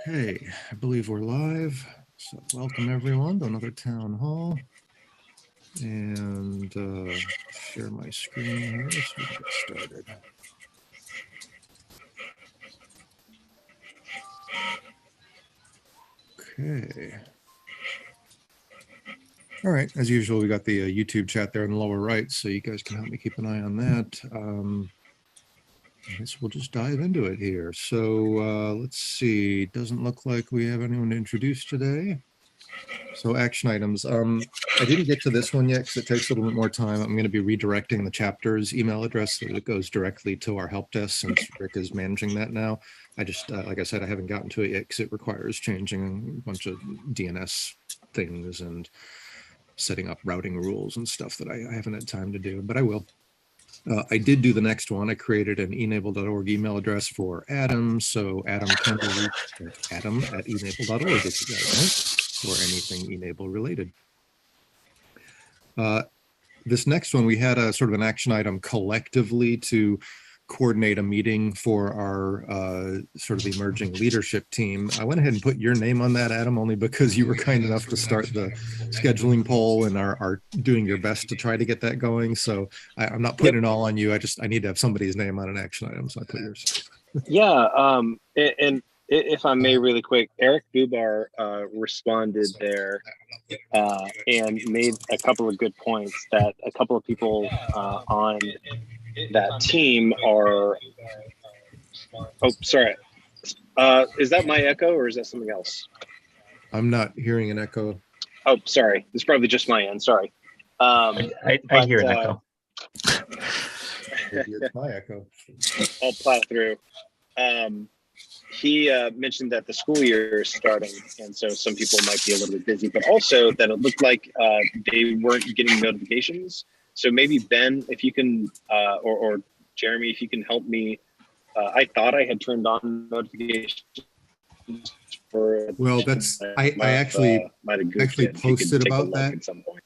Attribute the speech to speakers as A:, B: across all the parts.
A: Okay, I believe we're live. So welcome everyone to another town hall. And share my screen here so we can get started. Okay. All right, as usual, we got the YouTube chat there in the lower right, so you guys can help me keep an eye on that. I guess we'll just dive into it here. So let's see, doesn't look like we have anyone to introduce today. So action items. I didn't get to this one yet because it takes a little bit more time. I'm going to be redirecting the chapter's email address so that it goes directly to our help desk since Rick is managing that now. I just, like I said, I haven't gotten to it yet because it requires changing a bunch of DNS things and setting up routing rules and stuff that I haven't had time to do, but I will. I did do the next one. I created an e-NABLE.org email address for Adam, so Adam can be reached at adam@enable.org if you guys want, or anything e-NABLE related. This next one, we had a sort of an action item collectively to coordinate a meeting for our sort of emerging leadership team. I went ahead and put your name on that, Adam, only because you were kind enough to start the scheduling poll and are doing your best to try to get that going. So I'm not putting it all on you. I need to have somebody's name on an action item, so I put yours.
B: Yeah, and if I may really quick, Eric Bubar responded there and made a couple of good points that a couple of people on that team are, oh, sorry. Is that my echo or is that something else?
A: I'm not hearing an echo.
B: Oh, sorry. It's probably just my end. Sorry.
C: I hear an echo.
A: Maybe it's my echo.
B: I'll plow through. He mentioned that the school year is starting, and so some people might be a little bit busy, but also that it looked like they weren't getting notifications. So maybe Ben, if you can, or Jeremy, if you can help me. I thought I had turned on notifications for.
A: Well, that's I actually posted about that
B: at some point.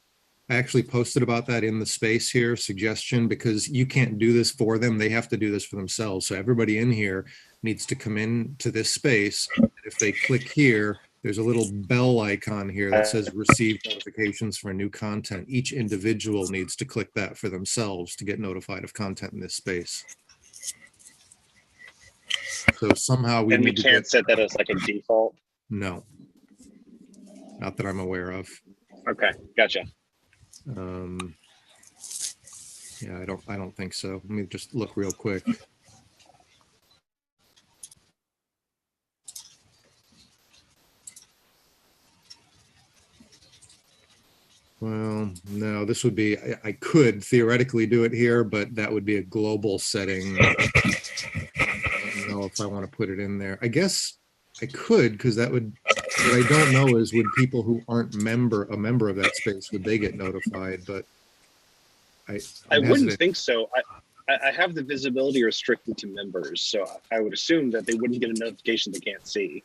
A: I actually posted about that in the space here suggestion, because you can't do this for them. They have to do this for themselves. So everybody in here needs to come in to this space. If they click here, there's a little bell icon here that says receive notifications for new content. Each individual needs to click that for themselves to get notified of content in this space. So somehow we need to
B: can't set that as like a default.
A: No, not that I'm aware of.
B: Okay, gotcha.
A: Yeah, I don't think so. Let me just look real quick. Well, no, this would be, I could theoretically do it here, but that would be a global setting. I don't know if I want to put it in there. I guess I could, because that would, what I don't know is would people who aren't a member of that space, would they get notified? But
B: I wouldn't think so. I have the visibility restricted to members, so I would assume that they wouldn't get a notification they can't see.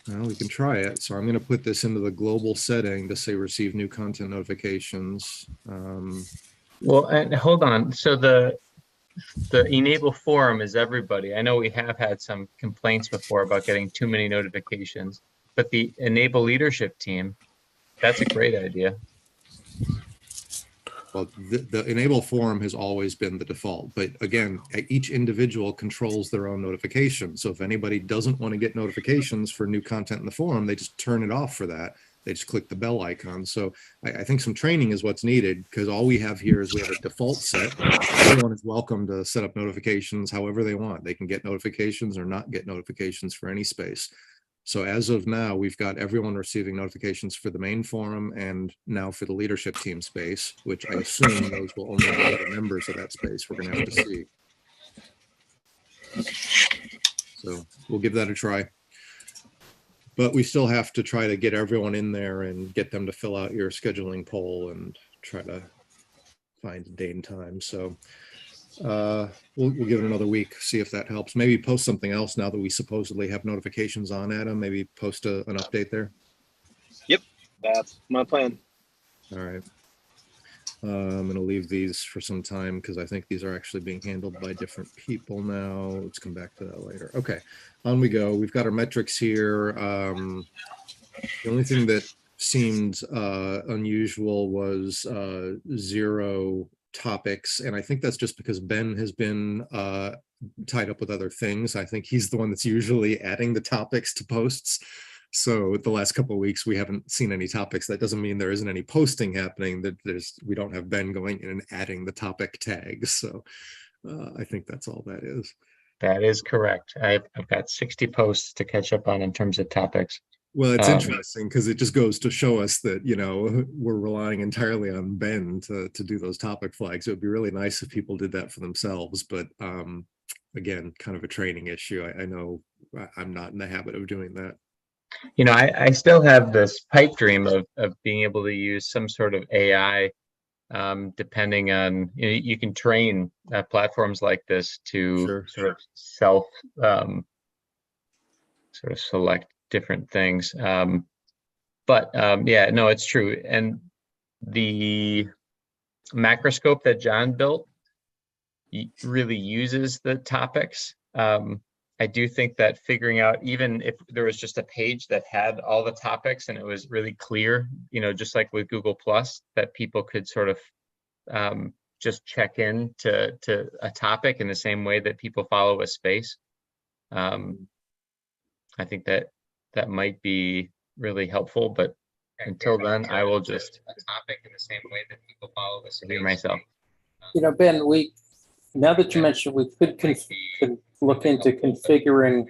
A: Well, we can try it. So I'm going to put this into the global setting to say receive new content notifications.
C: Well, and hold on. So the e-NABLE forum is everybody. I know we have had some complaints before about getting too many notifications, but the e-NABLE leadership team, that's a great idea.
A: Well, the e-NABLE forum has always been the default, but again, each individual controls their own notifications. So if anybody doesn't want to get notifications for new content in the forum, they just turn it off for that. They just click the bell icon. So I think some training is what's needed, because all we have here is we have a default set. Everyone is welcome to set up notifications however they want. They can get notifications or not get notifications for any space. So as of now, we've got everyone receiving notifications for the main forum and now for the leadership team space, which I assume those will only be the members of that space we're going to have to see. So we'll give that a try. But we still have to try to get everyone in there and get them to fill out your scheduling poll and try to find a day and time. So we'll give it another week, see if that helps. Maybe post something else now that we supposedly have notifications on, Adam. Maybe post an update there.
B: Yep, that's my plan.
A: All right. I'm going to leave these for some time because I think these are actually being handled by different people now. Let's come back to that later. Okay, on we go. We've got our metrics here. The only thing that seemed unusual was 0 topics, and I think that's just because Ben has been tied up with other things. I think he's the one that's usually adding the topics to posts. So the last couple of weeks, we haven't seen any topics. That doesn't mean there isn't any posting happening. That we don't have Ben going in and adding the topic tags. So I think that's all that is.
C: That is correct. I've got 60 posts to catch up on in terms of topics.
A: Well, it's interesting because it just goes to show us that, you know, we're relying entirely on Ben to do those topic flags. It would be really nice if people did that for themselves. But again, kind of a training issue. I know I'm not in the habit of doing that.
C: You know, I still have this pipe dream of being able to use some sort of AI, depending on, you know, you can train platforms like this to sort of self sort of select different things. Yeah, no, it's true. And the macroscope that John built really uses the topics. I do think that figuring out, even if there was just a page that had all the topics and it was really clear, you know, just like with Google Plus, that people could sort of just check in to a topic in the same way that people follow a space. I think that might be really helpful, but until then, I will just a topic in the same way that people follow the space myself.
D: You know, Ben, now that you mentioned, we could look into configuring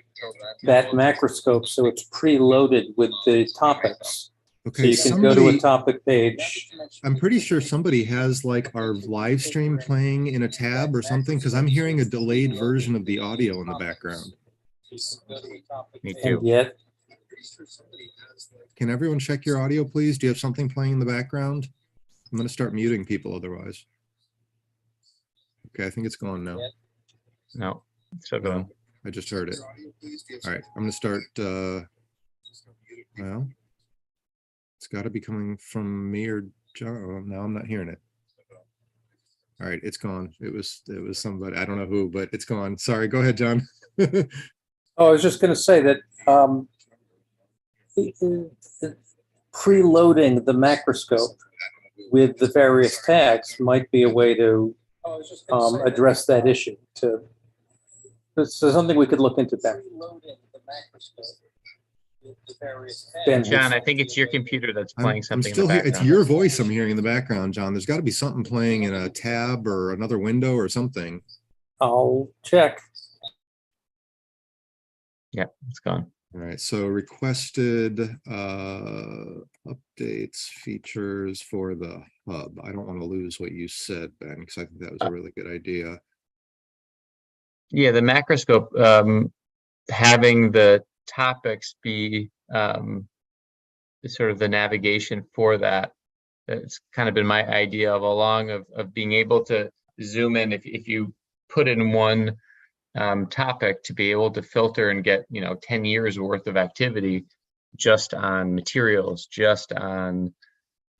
D: that macroscope so it's preloaded with the topics.
A: Okay,
D: so you can go to a topic page.
A: I'm pretty sure somebody has like our live stream playing in a tab or something, because I'm hearing a delayed version of the audio in the background.
C: Me too.
D: And yet,
A: can everyone check your audio, please? Do you have something playing in the background? I'm going to start muting people otherwise. Okay, I think it's gone now.
C: No, it's still going.
A: I just heard it. All right, I'm going to start. Well, it's got to be coming from me or John. Oh, now I'm not hearing it. All right, it's gone. It was somebody, I don't know who, but it's gone. Sorry, go ahead, John.
D: I was just going to say that preloading the macroscope with the various tags might be a way to address that issue. So something we could look into, Ben.
C: John, I think it's your computer that's playing something.
A: I'm still here. It's your voice I'm hearing in the background, John. There's got to be something playing in a tab or another window or something.
D: I'll check.
C: Yeah, it's gone.
A: All right, so requested updates, features for the hub. I don't want to lose what you said, Ben, because I think that was a really good idea.
C: Yeah, the macroscope, having the topics be sort of the navigation for that. It's kind of been my idea of along of being able to zoom in if you put in one topic, to be able to filter and get, you know, 10 years worth of activity just on materials, just on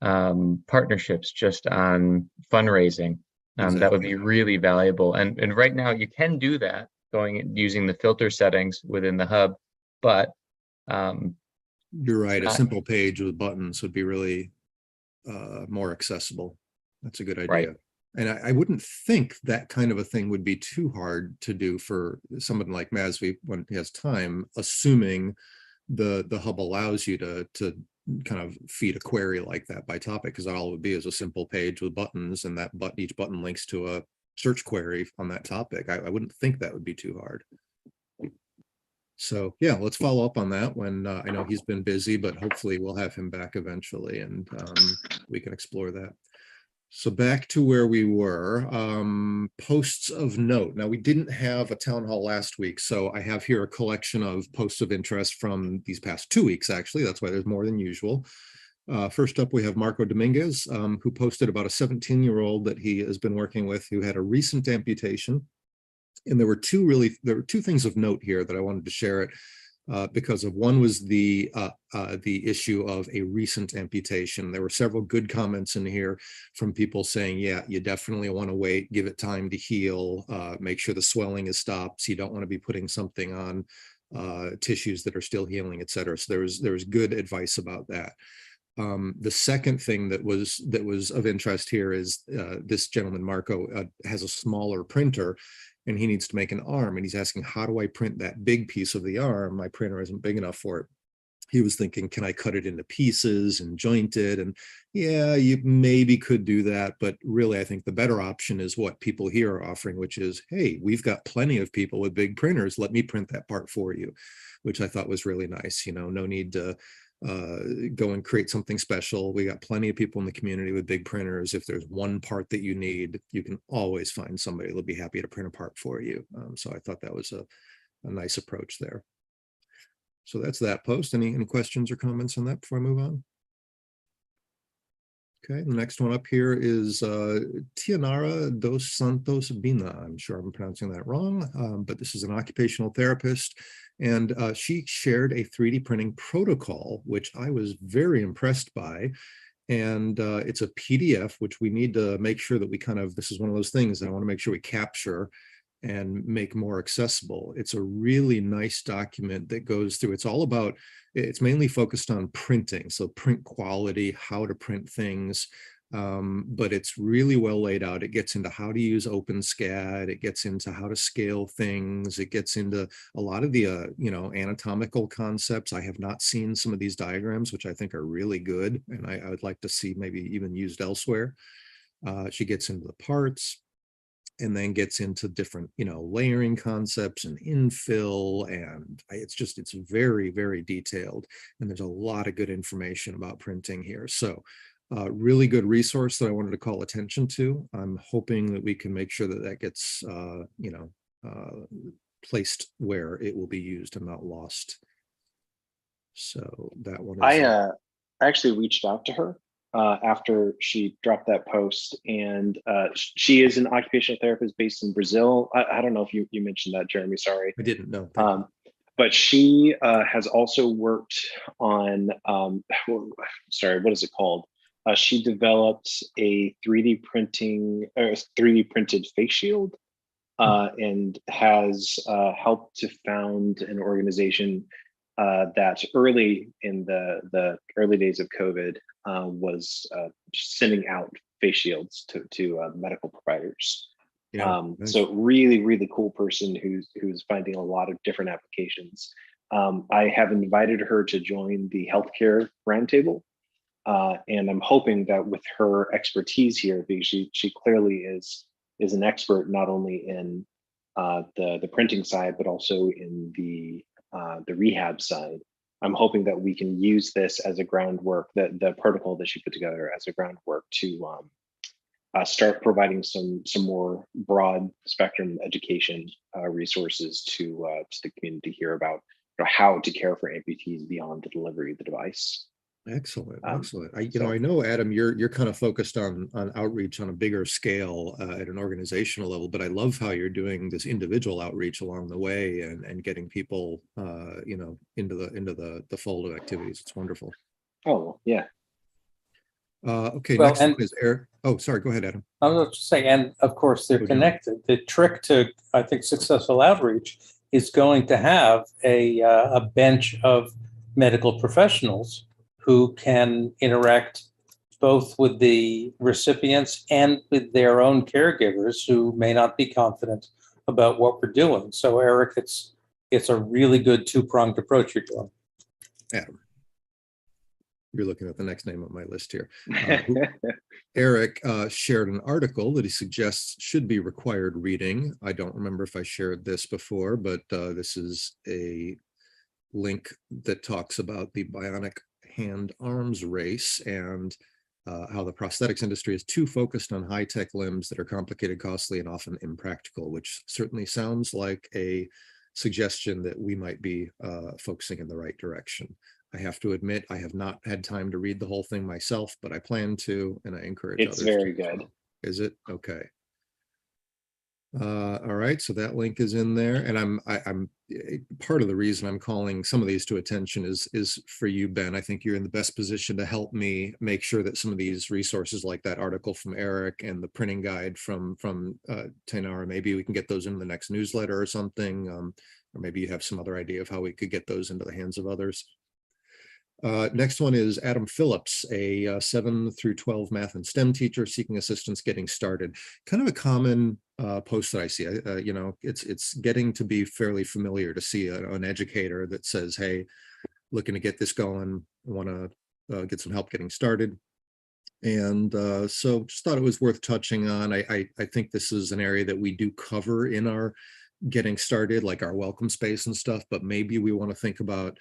C: partnerships, just on fundraising. Exactly. That would be really valuable. And right now you can do that using the filter settings within the hub, but
A: you're right. A simple page with buttons would be really more accessible. That's a good idea. Right. And I wouldn't think that kind of a thing would be too hard to do for someone like Masvi when he has time, assuming the hub allows you to kind of feed a query like that by topic, because all it would be is a simple page with buttons, and that each button links to a search query on that topic. I wouldn't think that would be too hard. So yeah, let's follow up on that when I know he's been busy, but hopefully we'll have him back eventually, and we can explore that. So back to where we were, posts of note. Now, we didn't have a town hall last week, so I have here a collection of posts of interest from these past 2 weeks, actually. That's why there's more than usual. First up, we have Marco Dominguez, who posted about a 17-year-old that he has been working with who had a recent amputation. And there were two things of note here that I wanted to share it. because of one was the issue of a recent amputation. There were several good comments in here from people saying, yeah, you definitely want to wait, give it time to heal, make sure the swelling is stopped. So you don't want to be putting something on tissues that are still healing, et cetera. So there was good advice about that. The second thing that was of interest here is this gentleman, Marco, has a smaller printer and he needs to make an arm. And he's asking, how do I print that big piece of the arm? My printer isn't big enough for it. He was thinking, can I cut it into pieces and joint it? And yeah, you maybe could do that. But really, I think the better option is what people here are offering, which is, hey, we've got plenty of people with big printers. Let me print that part for you, which I thought was really nice. You know, no need to go and create something special. We got plenty of people in the community with big printers. If there's one part that you need, you can always find somebody that'll be happy to print a part for you. So I thought that was a nice approach there. So that's that post. Any questions or comments on that before I move on? Okay, the next one up here is Tianara dos Santos Bina. I'm sure I'm pronouncing that wrong, but this is an occupational therapist. And she shared a 3D printing protocol, which I was very impressed by. And it's a PDF, which we need to make sure that we this is one of those things that I want to make sure we capture and make more accessible. It's a really nice document that goes through, it's mainly focused on printing. So print quality, how to print things, but it's really well laid out. It gets into how to use OpenSCAD. It gets into how to scale things. It gets into a lot of the, anatomical concepts. I have not seen some of these diagrams, which I think are really good. And I would like to see maybe even used elsewhere. She gets into the parts, and then gets into different, layering concepts and infill. And it's very, very detailed. And there's a lot of good information about printing here. So really good resource that I wanted to call attention to. I'm hoping that we can make sure that that gets, placed where it will be used and not lost. So that one is.
B: I actually reached out to her after she dropped that post, and she is an occupational therapist based in Brazil. I don't know if you mentioned that, Jeremy, sorry.
A: I didn't know.
B: But she has also worked on, sorry, what is it called? She developed a 3D printed face shield and has helped to found an organization that early in the early days of COVID was sending out face shields to medical providers.
A: Yeah, nice.
B: So really, really cool person who's finding a lot of different applications. I have invited her to join the healthcare roundtable, and I'm hoping that with her expertise here, because she clearly is an expert not only in the printing side but also in the rehab side. I'm hoping that we can use this as a groundwork, the protocol that she put together as a groundwork to start providing some more broad spectrum education resources to the community here about how to care for amputees beyond the delivery of the device.
A: Excellent. I know, Adam, you're kind of focused on outreach on a bigger scale at an organizational level, but I love how you're doing this individual outreach along the way and getting people, into the fold of activities. It's wonderful.
B: Oh, yeah.
A: Okay,
D: Well,
A: next one is Eric. Oh, sorry, go ahead, Adam.
D: I was just saying, and of course they're connected. The trick to, I think, successful outreach is going to have a bench of medical professionals who can interact both with the recipients and with their own caregivers who may not be confident about what we're doing. So, Eric, it's a really good two-pronged approach you're doing.
A: Adam, you're looking at the next name on my list here. Eric shared an article that he suggests should be required reading. I don't remember if I shared this before, but this is a link that talks about the bionic hand arms race and how the prosthetics industry is too focused on high-tech limbs that are complicated, costly, and often impractical, which certainly sounds like a suggestion that we might be focusing in the right direction. I have to admit, I have not had time to read the whole thing myself, but I plan to, and I encourage others.
B: It's very good.
A: Is it? Okay. All right, so that link is in there, and I'm part of the reason I'm calling some of these to attention is for you, Ben. I think you're in the best position to help me make sure that some of these resources, like that article from Eric and the printing guide from Tainara, maybe we can get those in the next newsletter or something, or maybe you have some other idea of how we could get those into the hands of others. Next one is Adam Phillips, a 7 through 12 math and STEM teacher seeking assistance getting started. Kind of a common post that I see. You know, it's getting to be fairly familiar to see an educator that says, "Hey, looking to get this going. Want to get some help getting started." And so just thought it was worth touching on. I think this is an area that we do cover in our getting started, like our welcome space and stuff, but maybe we want to think about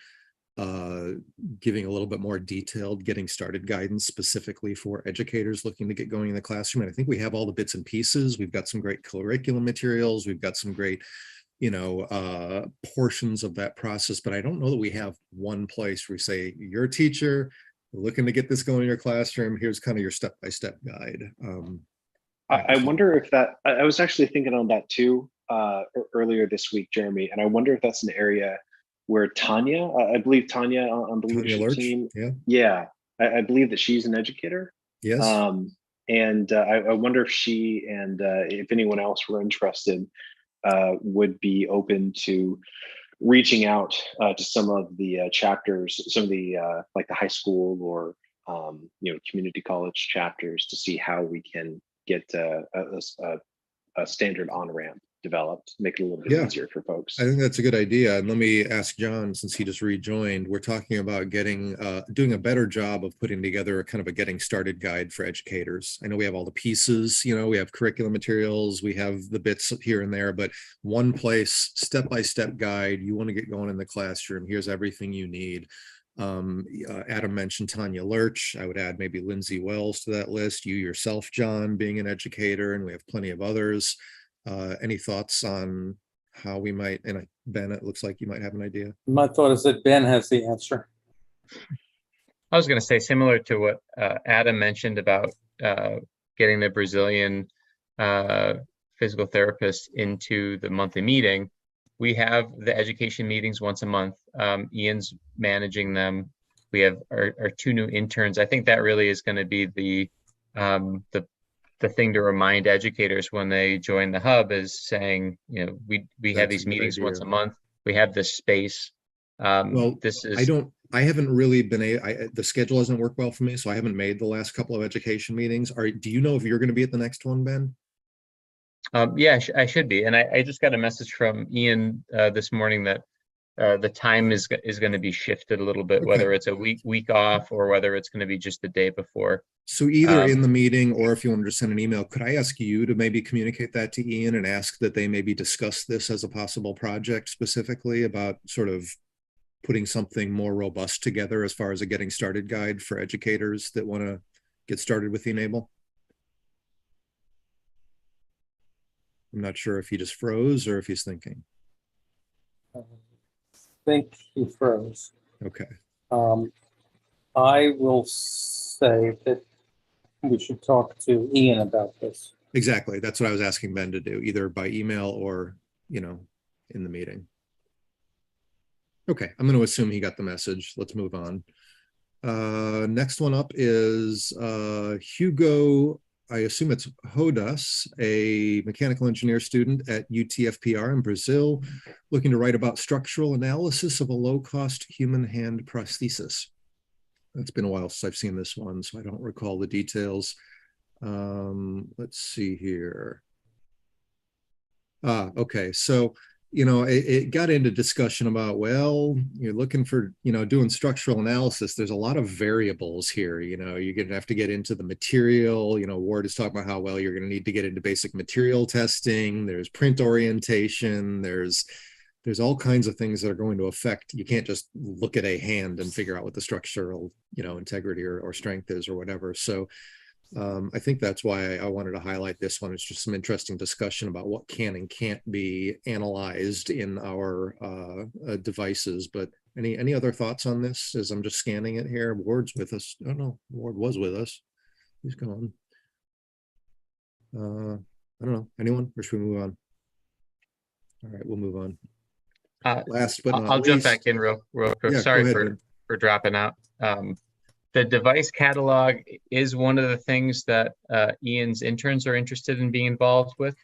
A: giving a little bit more detailed getting started guidance specifically for educators looking to get going in the classroom. And I think we have all the bits and pieces. We've got some great curriculum materials. We've got some great, you know, portions of that process, but I don't know that we have one place where we say, you're a teacher, looking to get this going in your classroom. Here's kind of your step-by-step guide.
B: I wonder if that, I was actually thinking on that too earlier this week, Jeremy, and I wonder if that's an area where Tanya, I believe Tanya on the leadership team. Yeah, I believe that she's an educator.
A: Yes.
B: And I wonder if she and if anyone else were interested, would be open to reaching out to some of the chapters, some of the like the high school or you know, community college chapters, to see how we can get a standard on-ramp developed, make it a little bit easier for folks.
A: I think that's a good idea. And let me ask John, since he just rejoined, we're talking about getting doing a better job of putting together a kind of a getting started guide for educators. I know we have all the pieces, you know, we have curriculum materials, we have the bits here and there, but one place, step-by-step guide. You want to get going in the classroom, here's everything you need. Adam mentioned Tanya Lurch. I would add maybe Lindsay Wells to that list. You yourself, John, being an educator, and we have plenty of others. Any thoughts on how we might, and Ben, it looks like you might have an idea.
D: My thought is that Ben has the answer.
C: I was going to say similar to what Adam mentioned about getting the Brazilian physical therapist into the monthly meeting. We have the education meetings once a month. Ian's managing them. We have our 2 new interns. I think that really is going to be the thing to remind educators when they join the hub, is saying, you know, we have these meetings once a month. We have this space.
A: Well,
C: this is,
A: I haven't really been the schedule hasn't worked well for me, so I haven't made the last couple of education meetings. Do you know if you're going to be at the next one, Ben?
C: Yeah, I should be. And I just got a message from Ian this morning that the time is going to be shifted a little bit, whether it's a week off or whether it's going to be just the day before.
A: So either in the meeting, or if you want to just send an email, could I ask you to maybe communicate that to Ian and ask that they maybe discuss this as a possible project, specifically about sort of putting something more robust together as far as a getting started guide for educators that want to get started with e-NABLE? I'm not sure if he just froze or if he's thinking.
D: I think he froze.
A: Okay.
D: I will say that we should talk to Ian about this.
A: Exactly. That's what I was asking Ben to do, either by email or, you know, in the meeting. Okay, I'm going to assume he got the message. Let's move on. Next one up is Hugo, I assume it's Rodas, a mechanical engineer student at UTFPR in Brazil, looking to write about structural analysis of a low-cost human hand prosthesis. It's been a while since I've seen this one, so I don't recall the details. Let's see here. Okay, so, you know, it got into discussion about, well, you're looking for, you know, doing structural analysis. There's a lot of variables here. You know, you're going to have to get into the material. You know, Ward is talking about how, well, you're going to need to get into basic material testing. There's print orientation. There's all kinds of things that are going to affect. You can't just look at a hand and figure out what the structural, you know, integrity or strength is or whatever. So I think that's why I wanted to highlight this one. It's just some interesting discussion about what can and can't be analyzed in our devices. But any other thoughts on this as I'm just scanning it here? Ward's with us. Oh no, Ward was with us. He's gone. I don't know. Anyone? Or should we move on? All right, we'll move on.
C: Uh,
A: Last but not
C: I'll jump
A: least,
C: back in real quick.
A: Yeah, go
C: Sorry
A: ahead,
C: for
A: Ben.
C: dropping out. The device catalog is one of the things that Ian's interns are interested in being involved with.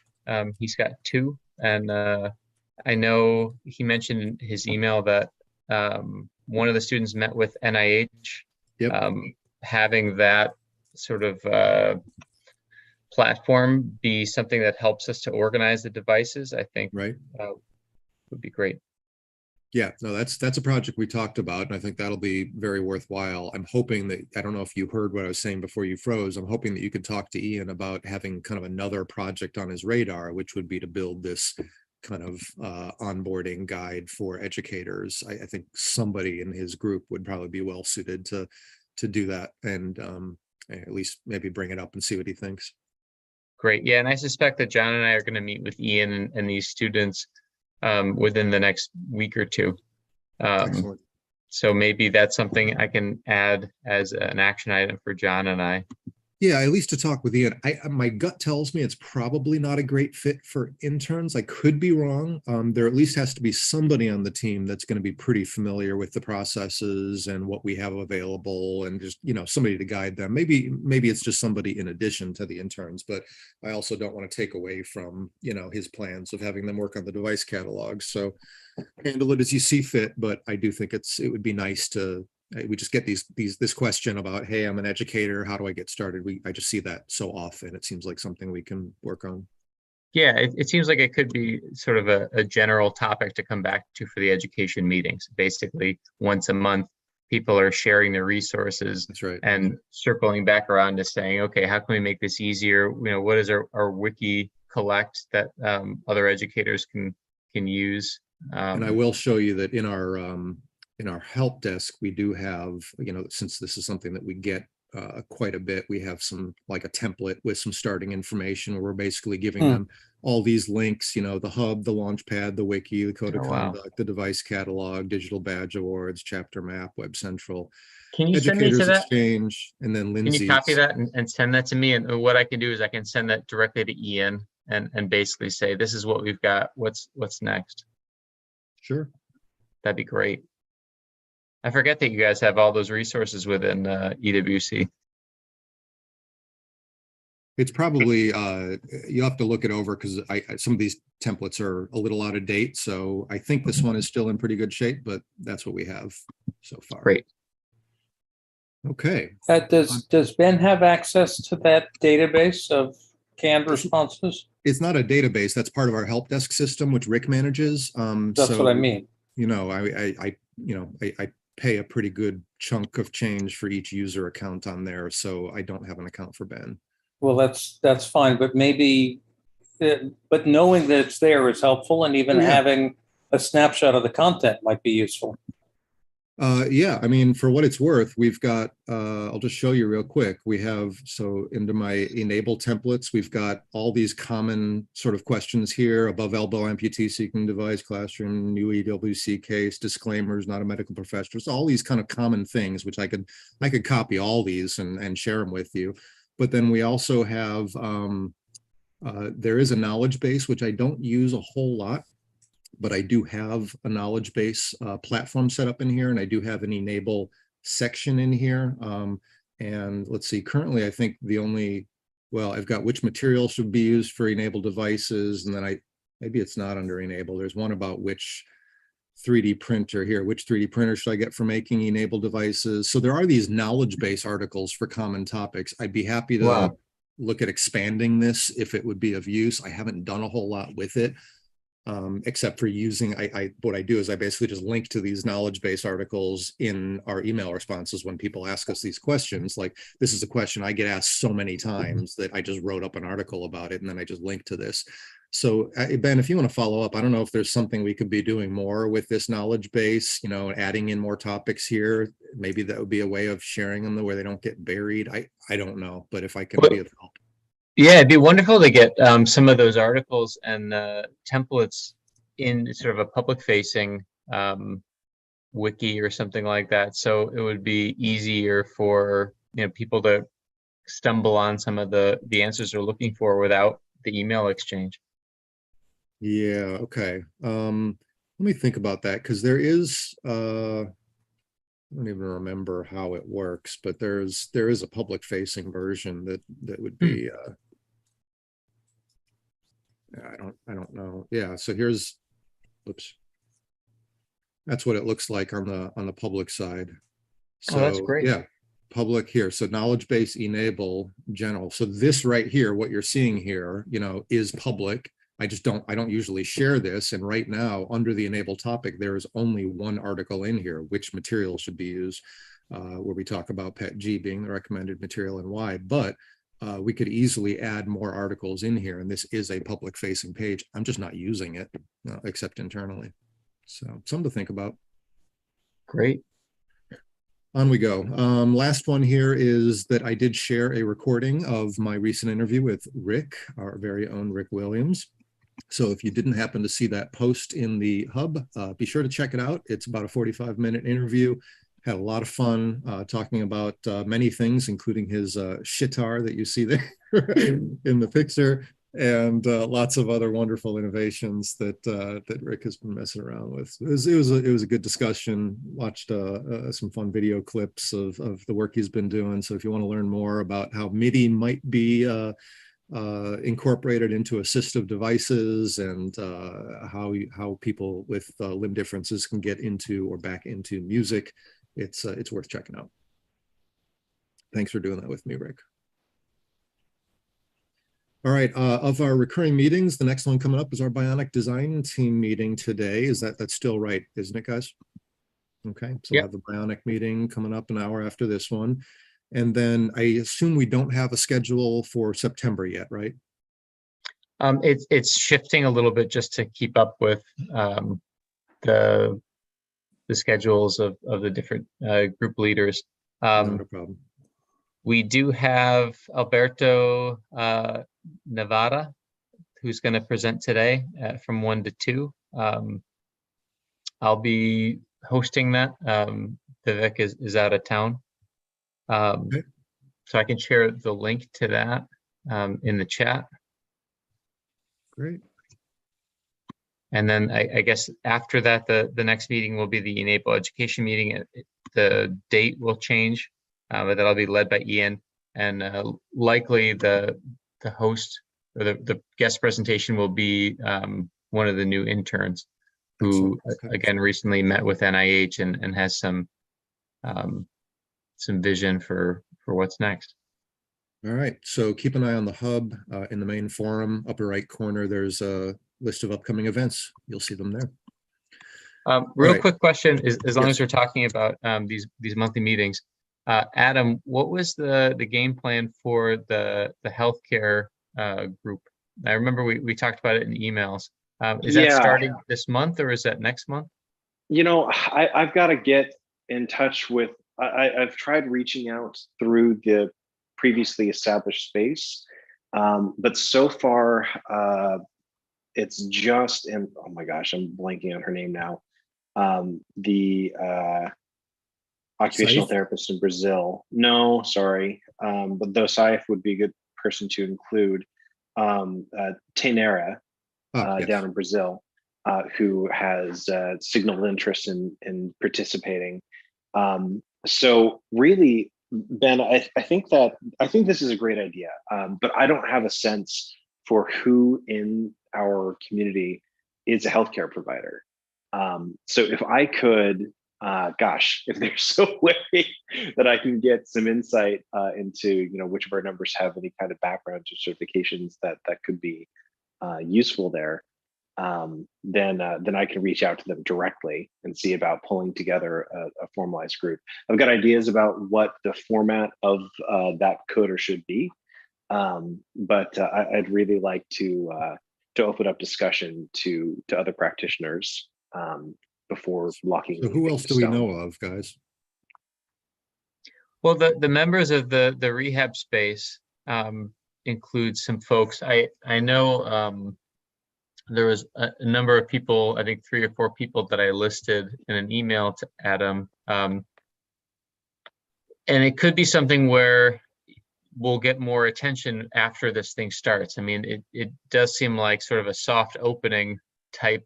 C: He's got two, and I know he mentioned in his email that one of the students met with NIH.
A: Yep.
C: Having that sort of platform be something that helps us to organize the devices, I think
A: Right.
C: would be great.
A: Yeah, no, that's a project we talked about, and I think that'll be very worthwhile. I'm hoping that, I don't know if you heard what I was saying before you froze. I'm hoping that you could talk to Ian about having kind of another project on his radar, which would be to build this kind of onboarding guide for educators. I think somebody in his group would probably be well suited to do that, and at least maybe bring it up and see what he thinks.
C: Great. Yeah, and I suspect that John and I are going to meet with Ian and these students within the next week or two.
A: Excellent.
C: So maybe that's something I can add as an action item for John and I.
A: Yeah, at least to talk with Ian. My gut tells me it's probably not a great fit for interns. I could be wrong. There at least has to be somebody on the team that's going to be pretty familiar with the processes and what we have available, and just, you know, somebody to guide them. Maybe it's just somebody in addition to the interns, but I also don't want to take away from, you know, his plans of having them work on the device catalog. So handle it as you see fit, but I do think it would be nice to, we just get this question about, hey, I'm an educator, how do I get started? I just see that so often. It seems like something we can work on.
C: Yeah, it seems like it could be sort of a general topic to come back to for the education meetings. Basically, once a month, people are sharing their resources.
A: That's right.
C: And circling back around to saying, okay, how can we make this easier? You know, what is our wiki collect that other educators can use?
A: And I will show you that in our help desk, we do have, you know, since this is something that we get quite a bit, we have some, like a template with some starting information where we're basically giving them all these links, you know, the hub, the launchpad, the wiki, the code of conduct, the device catalog, digital badge awards, chapter map, web central,
C: can you send me to that
A: exchange, and then Lindsay's.
C: Can you copy that and send that to me? And what I can do is I can send that directly to Ian and basically say, this is what we've got, what's next.
A: Sure.
C: That'd be great. I forget that you guys have all those resources within EWC.
A: It's probably, you have to look it over because some of these templates are a little out of date. So I think this one is still in pretty good shape, but that's what we have so far.
C: Great.
A: Okay.
D: Does Ben have access to that database of canned responses?
A: It's not a database. That's part of our help desk system, which Rick manages.
D: That's what I mean.
A: You know, I pay a pretty good chunk of change for each user account on there, so I don't have an account for Ben.
D: Well, that's fine, but maybe, but knowing that it's there is helpful, and even having a snapshot of the content might be useful.
A: Yeah, I mean, for what it's worth, we've got, I'll just show you real quick. We have, so into my e-NABLE templates, we've got all these common sort of questions here: above elbow amputee seeking device, classroom, new EWC case, disclaimers, not a medical professional. So all these kind of common things, which I could copy all these and share them with you. But then we also have, there is a knowledge base, which I don't use a whole lot, but I do have a knowledge base platform set up in here, and I do have an e-NABLE section in here. And let's see, currently I think the only, well, I've got which material should be used for e-NABLE devices, and then maybe it's not under e-NABLE. There's one about which 3D printer here, which 3D printer should I get for making e-NABLE devices? So there are these knowledge base articles for common topics. I'd be happy to look at expanding this if it would be of use. I haven't done a whole lot with it. Except for using, what I do is I basically just link to these knowledge base articles in our email responses when people ask us these questions. Like, this is a question I get asked so many times that I just wrote up an article about it, and then I just link to this. So Ben, if you want to follow up, I don't know if there's something we could be doing more with this knowledge base, you know, adding in more topics here. Maybe that would be a way of sharing them where they don't get buried. I don't know, but if I can be of help.
C: Yeah, it'd be wonderful to get some of those articles and templates in sort of a public-facing wiki or something like that. So it would be easier for, you know, people to stumble on some of the answers they're looking for without the email exchange.
A: Yeah, okay. Let me think about that, because there is I don't even remember how it works, but there is a public facing version that would be I don't know. Yeah, so here's, oops. That's what it looks like on the public side.
C: Oh, that's
A: So
C: great.
A: yeah, public here. So knowledge base e-NABLE general. So this right here, what you're seeing here, is public. I don't usually share this. And right now, under the e-NABLE topic, there is only one article in here, which material should be used, where we talk about PET-G being the recommended material and why. But we could easily add more articles in here. And this is a public facing page. I'm just not using it, except internally. So something to think about.
C: Great.
A: On we go. Last one here is that I did share a recording of my recent interview with Rick, our very own Rick Williams. So if you didn't happen to see that post in the hub, be sure to check it out. It's about a 45-minute interview. Had a lot of fun talking about many things, including his shitar that you see there in the picture, and lots of other wonderful innovations that Rick has been messing around with. It was a good discussion. Watched some fun video clips of the work he's been doing. So if you want to learn more about how MIDI might be incorporated into assistive devices, and how people with limb differences can get into or back into music, it's worth checking out. Thanks for doing that with me, Rick. All right, of our recurring meetings, the next one coming up is our bionic design team meeting today. That's still right, isn't it, guys? Okay, so we'll have the bionic meeting coming up an hour after this one. And then I assume we don't have a schedule for September yet, right?
C: It's shifting a little bit just to keep up with the schedules of the different group leaders.
A: Not a problem.
C: We do have Alberto Nevada, who's going to present today from 1 to 2. I'll be hosting that. Vivek is out of town.
A: Okay.
C: So I can share the link to that in the chat.
A: Great.
C: And then I guess after that, the next meeting will be the e-NABLE education meeting. The date will change, but that'll be led by Ian, and likely the host or the guest presentation will be one of the new interns who again recently met with NIH and has some vision for what's next.
A: All right, so keep an eye on the hub. In the main forum, upper right corner, there's a list of upcoming events. You'll see them there.
C: Real quick question is, as long as we're talking about these monthly meetings, Adam, what was the game plan for the healthcare group? I remember we talked about it in emails. Is that starting this month or is that next month?
B: I've got to get in touch with, I've tried reaching out through the previously established space, but so far it's just, and oh my gosh, I'm blanking on her name now. The occupational therapist in Brazil. No, sorry. But though Saif would be a good person to include, Tainara down in Brazil, who has signaled interest in participating. So really, Ben, I think this is a great idea, but I don't have a sense for who in our community is a healthcare provider. So if I could, if there's a way that I can get some insight into, which of our members have any kind of background or certifications that could be useful there, then I can reach out to them directly and see about pulling together a formalized group. I've got ideas about what the format of that could or should be, but I'd really like to open up discussion to other practitioners before locking.
A: So who else do we know of, guys?
C: Well, the members of the rehab space include some folks. I know there was a number of people, I think 3 or 4 people that I listed in an email to Adam. And it could be something where will get more attention after this thing starts. I mean, it does seem like sort of a soft opening type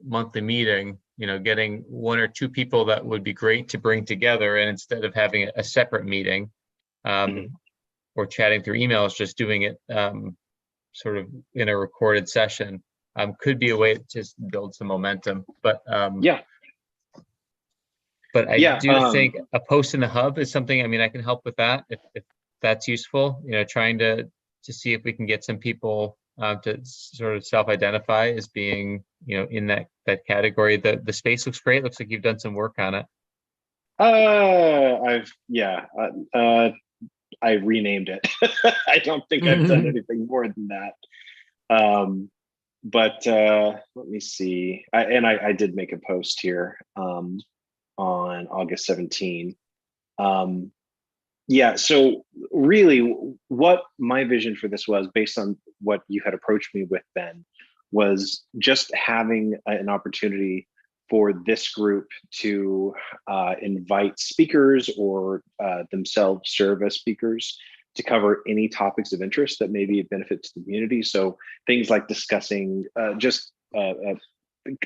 C: monthly meeting, getting one or two people that would be great to bring together, and instead of having a separate meeting or chatting through emails, just doing it sort of in a recorded session could be a way to just build some momentum. But but I do think a post in the hub is something. I mean, I can help with that if that's useful. Trying to see if we can get some people to sort of self-identify as being, in that category. The space looks great. Looks like you've done some work on it.
B: I renamed it. I don't think I've done anything more than that. But let me see. I did make a post here on August 17. So really what my vision for this was, based on what you had approached me with, Ben, was just having an opportunity for this group to invite speakers or themselves serve as speakers to cover any topics of interest that may be of benefit to the community. So things like discussing,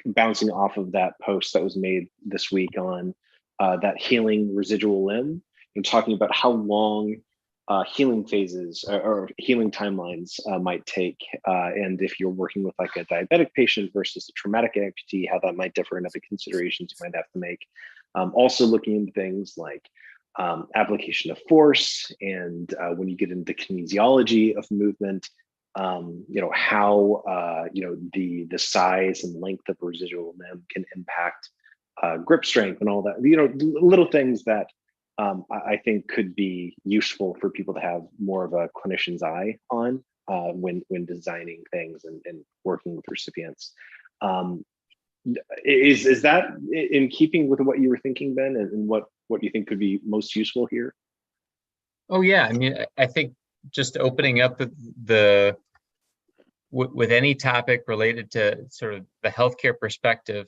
B: bouncing off of that post that was made this week on that healing residual limb, and talking about how long healing phases or healing timelines might take, and if you're working with like a diabetic patient versus a traumatic amputee, how that might differ, and other considerations you might have to make. Also looking into things like application of force, and when you get into kinesiology of movement, how the size and length of a residual limb can impact grip strength and all that. Little things that I think could be useful for people to have more of a clinician's eye on when designing things and working with recipients. Is that in keeping with what you were thinking, Ben, and what you think could be most useful here?
C: Oh yeah, I mean, I think just opening up with any topic related to sort of the healthcare perspective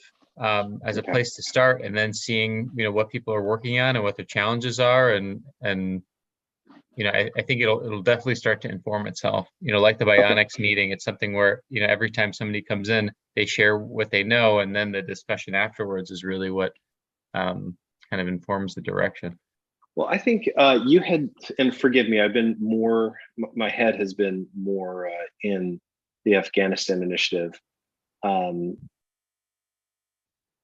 C: as a place to start, and then seeing what people are working on and what their challenges are, and I think it'll definitely start to inform itself. Like the Bionics meeting, it's something where every time somebody comes in, they share what they know, and then the discussion afterwards is really what kind of informs the direction.
B: Well, I think you had, and forgive me, my head has been more in the Afghanistan Initiative.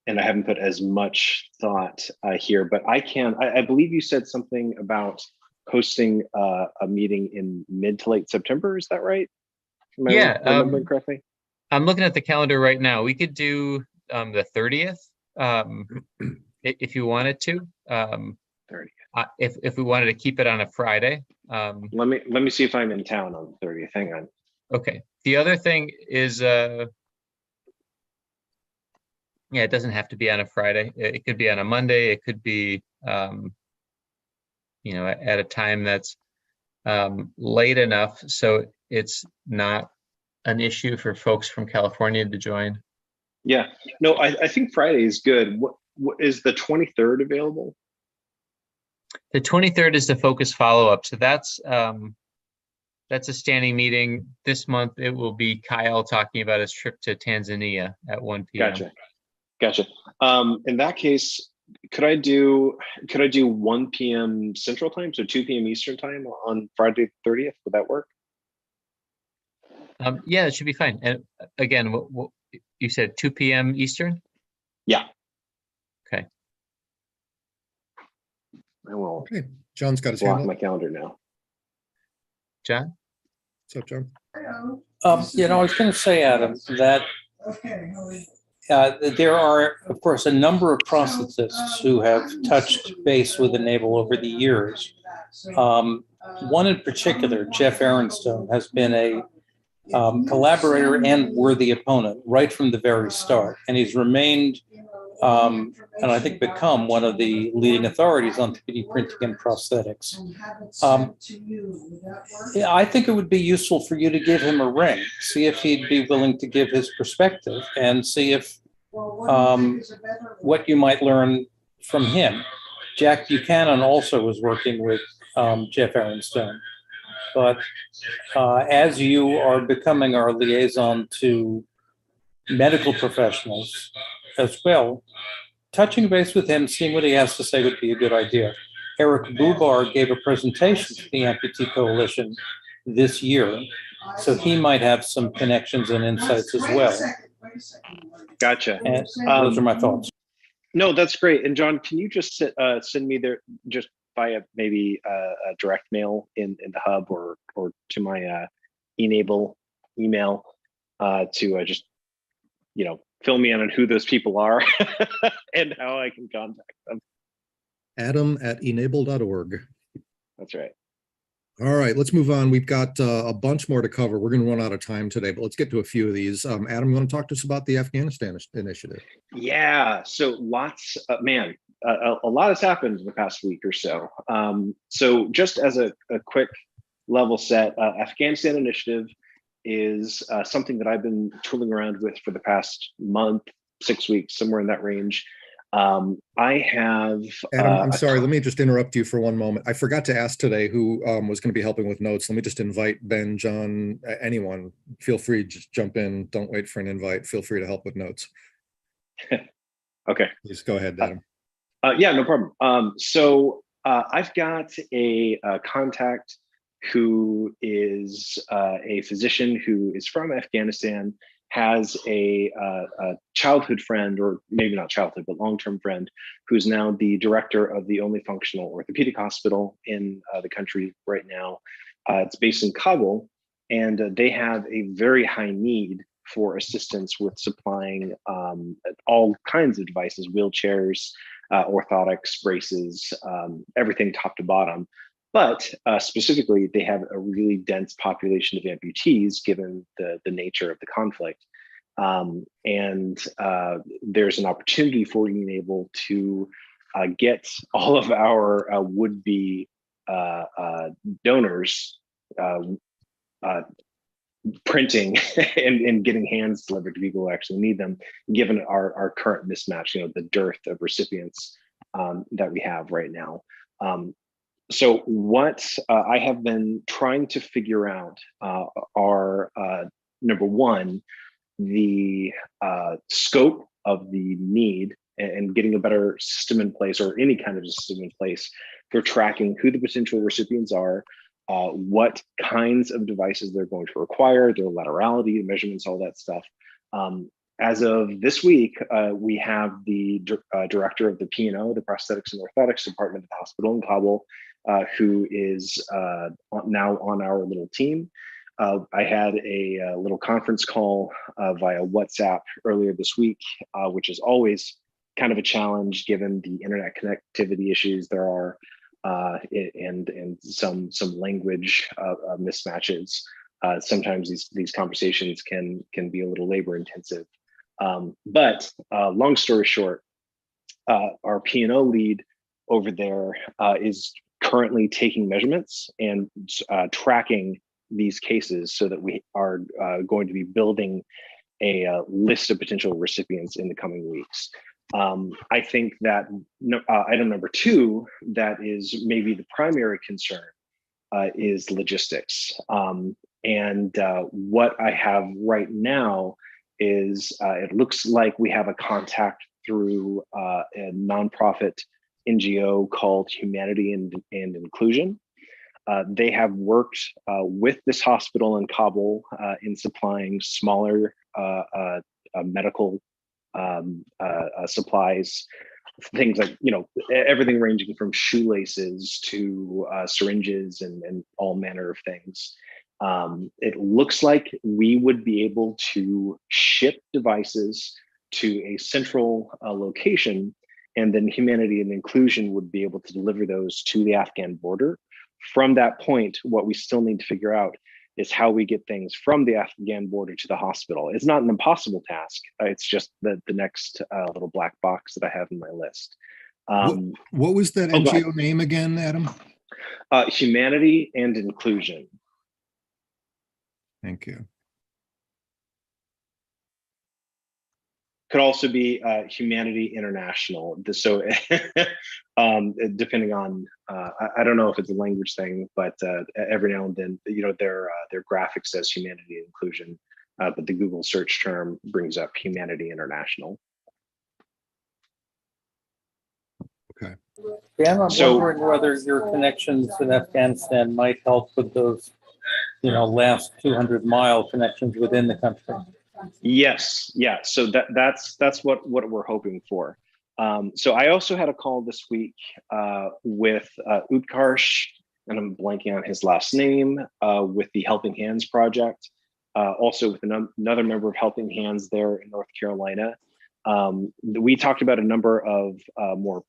B: And I haven't put as much thought here, but I believe you said something about hosting a meeting in mid to late September. Is that right? Am I remembering correctly?
C: I'm looking at the calendar right now. We could do the 30th if you wanted to.
B: 30th.
C: If we wanted to keep it on a Friday.
B: Let me see if I'm in town on the 30th. Hang on.
C: Okay. The other thing is, it doesn't have to be on a Friday. It could be on a Monday. It could be, at a time that's late enough so it's not an issue for folks from California to join.
B: Yeah. No, I think Friday is good. What is the 23rd available?
C: The 23rd is the focus follow-up. So that's a standing meeting. This month it will be Kyle talking about his trip to Tanzania at 1 p.m.
B: Gotcha. In that case, could I do 1 p.m. Central Time, so 2 p.m. Eastern Time on Friday the 30th? Would that work?
C: Yeah, it should be fine. And again, what you said 2 p.m. Eastern?
B: Yeah.
C: Okay.
B: I will.
A: Okay. John's got his
B: block
A: hand up.
B: my calendar now.
C: John?
A: What's up, John?
D: I was going to say, Adam, that there are, of course, a number of prosthetists who have touched base with e-NABLE over the years. One in particular, Jeff Aaronstone, has been a collaborator and worthy opponent right from the very start. And he's remained, and I think become, one of the leading authorities on 3D printing and prosthetics. I think it would be useful for you to give him a ring, see if he'd be willing to give his perspective, and see if what you might learn from him. Jack Buchanan also was working with Jeff Aaronstone. But as you are becoming our liaison to medical professionals as well, touching base with him, seeing what he has to say would be a good idea. Eric Bubar gave a presentation to the Amputee Coalition this year, so he might have some connections and insights as well.
B: Gotcha.
D: And those are my thoughts.
B: No, that's great. And John, can you just send me there just via maybe a direct mail in the hub or to my e-NABLE email to just, you know, fill me in on who those people are and how I can contact them.
A: Adam@enable.org.
B: That's right.
A: All right, let's move on. We've got a bunch more to cover. We're going to run out of time today, but let's get to a few of these. Adam, you want to talk to us about the Afghanistan Initiative?
B: Yeah, so lots, man, a lot has happened in the past week or so. So just as a quick level set, Afghanistan Initiative is something that I've been tooling around with for the past month, 6 weeks, somewhere in that range. I have
A: Adam, I'm sorry, let me just interrupt you for one moment. I forgot to ask today who was going to be helping with notes. Let me just invite Ben, John, anyone. Feel free to just jump in. Don't wait for an invite. Feel free to help with notes.
B: Okay.
A: Please go ahead, Adam.
B: Yeah, no problem. So I've got a contact who is a physician who is from Afghanistan, has a childhood friend, or maybe not childhood, but long-term friend, who's now the director of the only functional orthopedic hospital in the country right now. It's based in Kabul, and they have a very high need for assistance with supplying all kinds of devices, wheelchairs, orthotics, braces, everything top to bottom. But specifically, they have a really dense population of amputees given the nature of the conflict. And there's an opportunity for e-NABLE to get all of our would-be donors printing and getting hands delivered to people who actually need them, given our current mismatch, you know, the dearth of recipients that we have right now. So what I have been trying to figure out are, number one, the scope of the need and getting a better system in place, or any kind of system in place for tracking who the potential recipients are, what kinds of devices they're going to require, their laterality, measurements, all that stuff. As of this week, we have the director of the P&O, the Prosthetics and Orthotics Department at the hospital in Kabul, who is now on our little team. I had a little conference call via WhatsApp earlier this week, which is always kind of a challenge given the internet connectivity issues there are, and some language mismatches. Sometimes these conversations can be a little labor intensive. But long story short, our P&O lead over there is currently taking measurements and tracking these cases so that we are going to be building a list of potential recipients in the coming weeks. I think that item number two, that is maybe the primary concern, is logistics. And what I have right now is it looks like we have a contact through a nonprofit NGO called Humanity and Inclusion. They have worked with this hospital in Kabul in supplying smaller medical supplies, things like, you know, everything ranging from shoelaces to syringes and all manner of things. It looks like we would be able to ship devices to a central location, and then Humanity and Inclusion would be able to deliver those to the Afghan border. From that point, what we still need to figure out is how we get things from the Afghan border to the hospital. It's not an impossible task. It's just the next little black box that I have in my list.
A: What was that NGO name again, Adam?
B: Humanity and Inclusion.
A: Thank you.
B: Could also be Humanity International. So depending on, I don't know if it's a language thing, but every now and then, their graphic says Humanity Inclusion, but the Google search term brings up Humanity International.
A: Okay.
D: Dan, I'm
B: So-
D: wondering whether your connections in Afghanistan might help with those, last 200-mile connections within the country.
B: Yes, yeah. So that's what we're hoping for. So I also had a call this week with Utkarsh, and I'm blanking on his last name, with the Helping Hands Project, also with another member of Helping Hands there in North Carolina. We talked about a number of more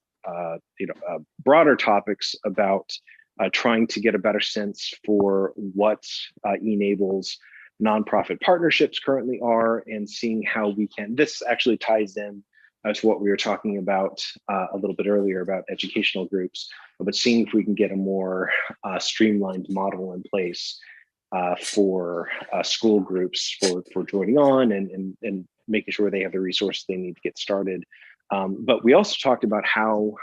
B: broader topics about trying to get a better sense for what e-NABLE's nonprofit partnerships currently are, and seeing how we can, this actually ties in to what we were talking about a little bit earlier about educational groups, but seeing if we can get a more streamlined model in place for school groups for joining on and making sure they have the resources they need to get started. But we also talked about how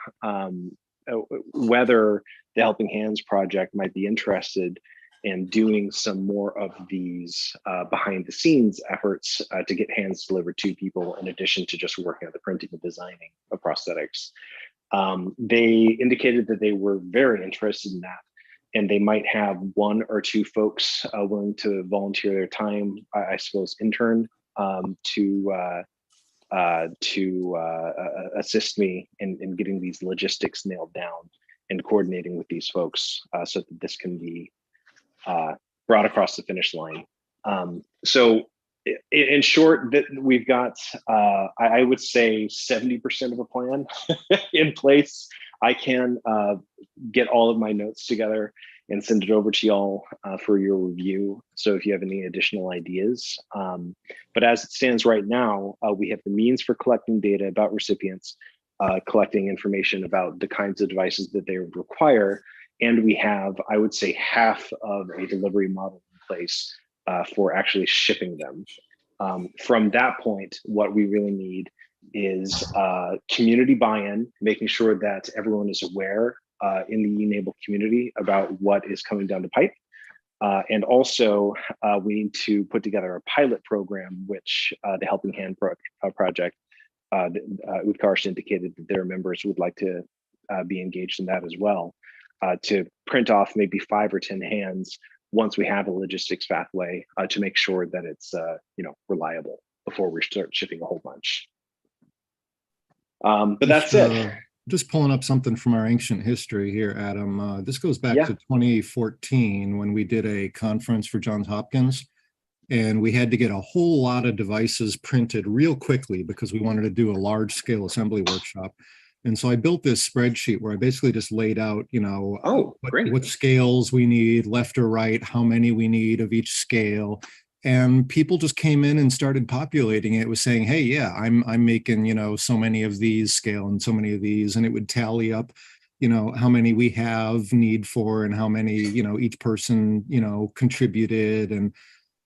B: whether the Helping Hands Project might be interested in doing some more of these behind the scenes efforts to get hands delivered to people, in addition to just working on the printing and designing of prosthetics. They indicated that they were very interested in that, and they might have one or two folks willing to volunteer their time, I suppose, intern to assist me in getting these logistics nailed down and coordinating with these folks so that this can be brought across the finish line. So in short, that we've got, I would say 70% of a plan in place. I can get all of my notes together and send it over to y'all for your review. So if you have any additional ideas, but as it stands right now, we have the means for collecting data about recipients, collecting information about the kinds of devices that they would require. And we have, I would say, half of a delivery model in place for actually shipping them. From that point, what we really need is community buy-in, making sure that everyone is aware in the e-NABLE community about what is coming down the pipe. And also, we need to put together a pilot program, which the Helping Hand Project, Utkarsh indicated that their members would like to be engaged in that as well, to print off maybe 5 or 10 hands once we have a logistics pathway to make sure that it's reliable before we start shipping a whole bunch. But that's it.
A: Just pulling up something from our ancient history here, Adam. This goes back to 2014 when we did a conference for Johns Hopkins, and we had to get a whole lot of devices printed real quickly because we wanted to do a large scale assembly workshop. And so I built this spreadsheet where I basically just laid out, what scales we need, left or right, how many we need of each scale. And people just came in and started populating it. It was saying, hey, yeah, I'm making, so many of these scale and so many of these, and it would tally up, how many we have need for and how many, each person, contributed. And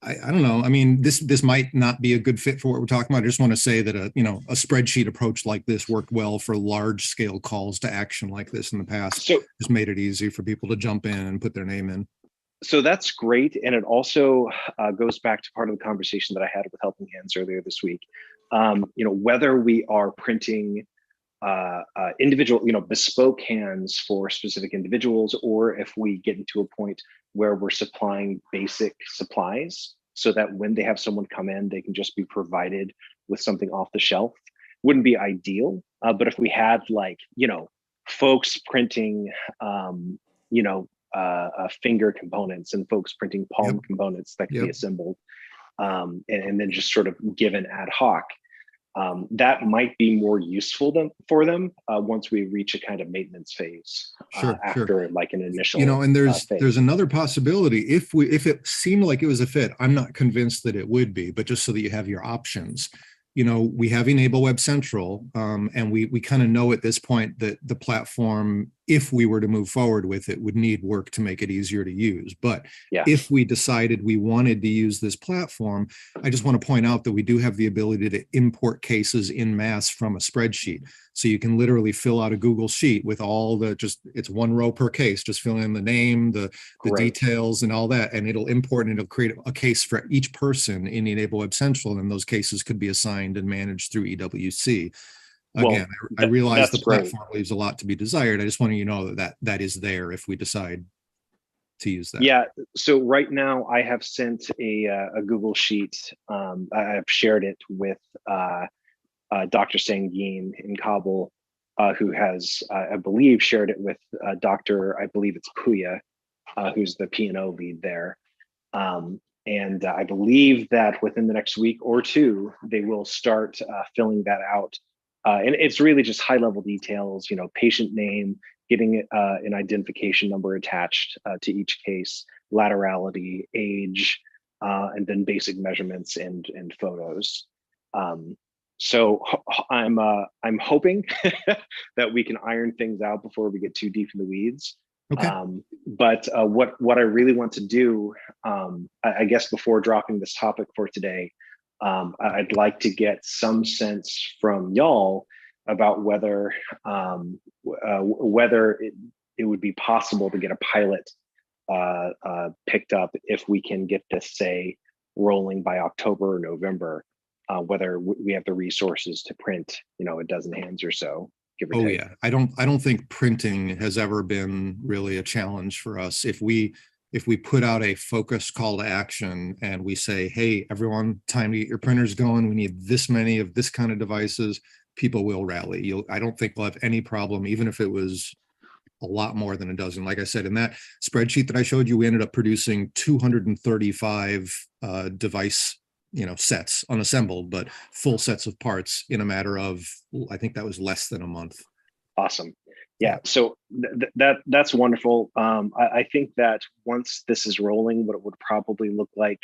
A: I don't know. I mean, this might not be a good fit for what we're talking about. I just want to say that a spreadsheet approach like this worked well for large scale calls to action like this in the past.
B: So
A: just made it easy for people to jump in and put their name in.
B: So that's great. And it also goes back to part of the conversation that I had with Helping Hands earlier this week. Whether we are printing individual, bespoke hands for specific individuals, or if we get into a point where we're supplying basic supplies so that when they have someone come in, they can just be provided with something off the shelf, wouldn't be ideal. But if we had folks printing, finger components and folks printing palm components that can be assembled and then just sort of given ad hoc, that might be more useful for them once we reach a kind of maintenance phase after like an initial
A: and there's another possibility. If it seemed like it was a fit, I'm not convinced that it would be, but just so that you have your options. We have e-NABLE Web Central, and we kind of know at this point that the platform if we were to move forward with it, would need work to make it easier to use. But
B: Yeah.
A: if we decided we wanted to use this platform, I just want to point out that we do have the ability to import cases in mass from a spreadsheet. So you can literally fill out a Google sheet with all the, it's one row per case, just fill in the name, the details and all that, and it'll import and it'll create a case for each person in the e-NABLE Web Central, and those cases could be assigned and managed through EWC. Again, I realize the platform leaves a lot to be desired. I just want you to know that is there if we decide to use that.
B: Yeah. So right now I have sent a Google sheet. I've shared it with Dr. Sangin in Kabul, who has, I believe, shared it with Dr. I believe it's Puya, who's the P&O lead there. And I believe that within the next week or two, they will start filling that out. And it's really just high level details, patient name, getting an identification number attached to each case, laterality, age, and then basic measurements and photos. So I'm hoping that we can iron things out before we get too deep in the weeds.
A: Okay.
B: But what I really want to do, I guess before dropping this topic for today, I'd like to get some sense from y'all about whether it would be possible to get a pilot picked up if we can get this, say, rolling by October or November, whether we have the resources to print, a dozen hands or so.
A: Oh yeah, I don't think printing has ever been really a challenge for us. If we put out a focused call to action and we say, hey, everyone, time to get your printers going. We need this many of this kind of devices, people will rally. I don't think we'll have any problem, even if it was a lot more than a dozen. Like I said, in that spreadsheet that I showed you, we ended up producing 235 device sets, unassembled, but full sets of parts in a matter of, I think that was less than a month.
B: Awesome. Yeah, so that's wonderful. I think that once this is rolling, what it would probably look like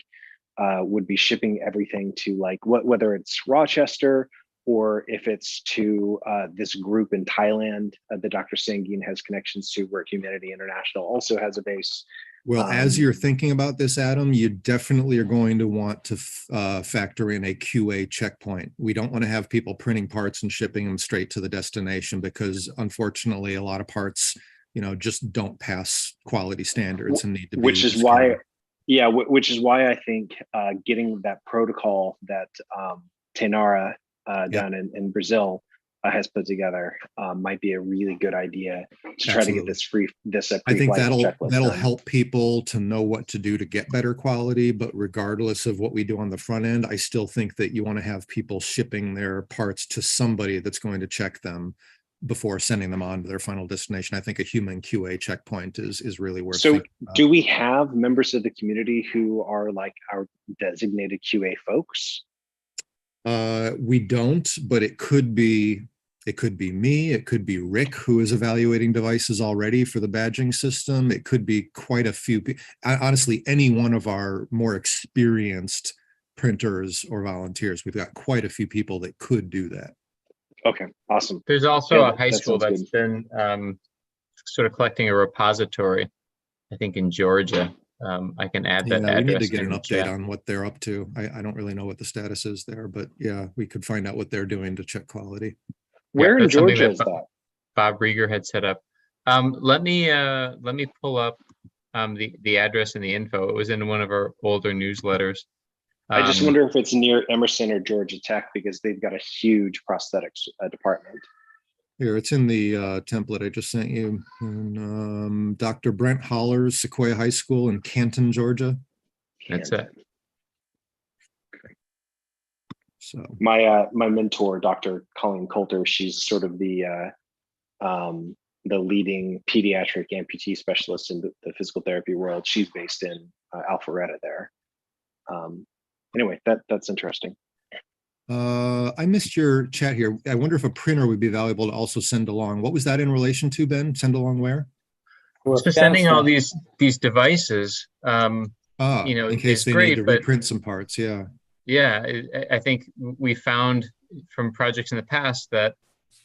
B: would be shipping everything to, like, whether it's Rochester or if it's to this group in Thailand that Dr. Sangin has connections to, where Humanity International also has a base.
A: Well, as you're thinking about this, Adam, you definitely are going to want to factor in a QA checkpoint. We don't want to have people printing parts and shipping them straight to the destination, because unfortunately a lot of parts, just don't pass quality standards and need to be.
B: Which is why I think getting that protocol that Tainara down in Brazil has put together might be a really good idea to try to get this
A: I think that'll help people to know what to do to get better quality. But regardless of what we do on the front end, I still think that you want to have people shipping their parts to somebody that's going to check them before sending them on to their final destination. I think a human QA checkpoint is really worth thinking about.
B: Do we have members of the community who are like our designated QA folks?
A: We don't, but it could be me, it could be Rick, who is evaluating devices already for the badging system. It could be quite a few people. Honestly, any one of our more experienced printers or volunteers. We've got quite a few people that could do that.
B: Okay, awesome.
C: There's also a high school that's been sort of collecting a repository, I think in Georgia. I can add that address.
A: We need to get an update on what they're up to. I don't really know what the status is there, but yeah, we could find out what they're doing to check quality.
B: Where in Georgia is that?
C: Bob Rieger had set up. Let me pull up the address and the info. It was in one of our older newsletters.
B: I just wonder if it's near Emerson or Georgia Tech, because they've got a huge prosthetics department.
A: Here, it's in the template I just sent you. And, Dr. Brent Holler's Sequoia High School in Canton, Georgia.
C: That's it.
A: So
B: my mentor, Dr. Colleen Coulter, she's sort of the leading pediatric amputee specialist in the physical therapy world. She's based in Alpharetta there. Anyway, that's interesting.
A: I missed your chat here. I wonder if a printer would be valuable to also send along. What was that in relation to, Ben? Send along where?
C: So sending all these devices,
A: in case they need to reprint some parts. Yeah.
C: Yeah, I think we found from projects in the past that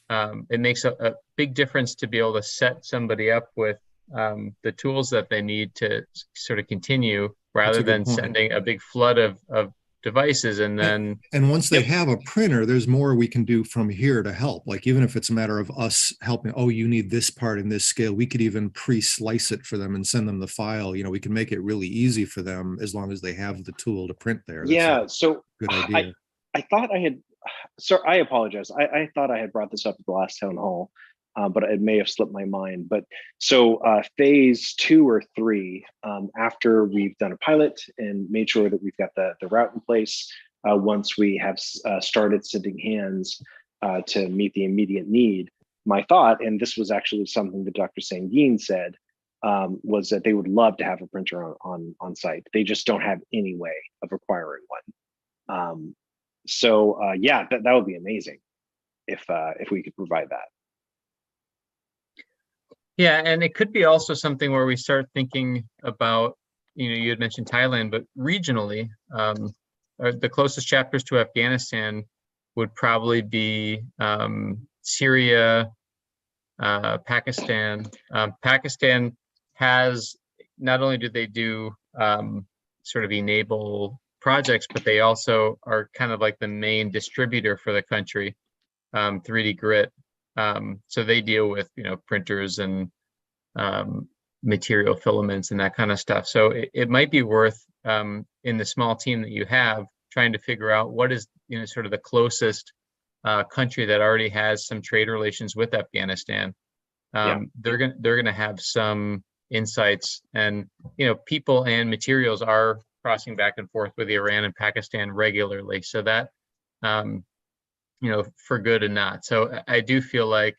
C: it makes a big difference to be able to set somebody up with the tools that they need to sort of continue, rather than sending a big flood of devices and then.
A: And once they have a printer, there's more we can do from here to help. Like, even if it's a matter of us helping, oh, you need this part in this scale, we could even pre-slice it for them and send them the file. You know, we can make it really easy for them as long as they have the tool to print there. That's
B: so
A: good idea.
B: I thought I had, so I apologize. I thought I had brought this up at the last town hall, but it may have slipped my mind. But so phase 2 or 3, after we've done a pilot and made sure that we've got the route in place, once we have started sending hands to meet the immediate need, my thought, and this was actually something that Dr. Sanguine said, was that they would love to have a printer on site. They just don't have any way of acquiring one. Yeah, that would be amazing if we could provide that.
C: Yeah, and it could be also something where we start thinking about, you had mentioned Thailand, but regionally, the closest chapters to Afghanistan would probably be Syria, Pakistan. Pakistan has, not only do they do sort of e-NABLE projects, but they also are kind of like the main distributor for the country, 3D Grit. So they deal with, printers and material filaments and that kind of stuff. So it might be worth, in the small team that you have, trying to figure out what is, sort of the closest country that already has some trade relations with Afghanistan. They're gonna have some insights, and people and materials are crossing back and forth with Iran and Pakistan regularly. So that, for good and not. So I do feel like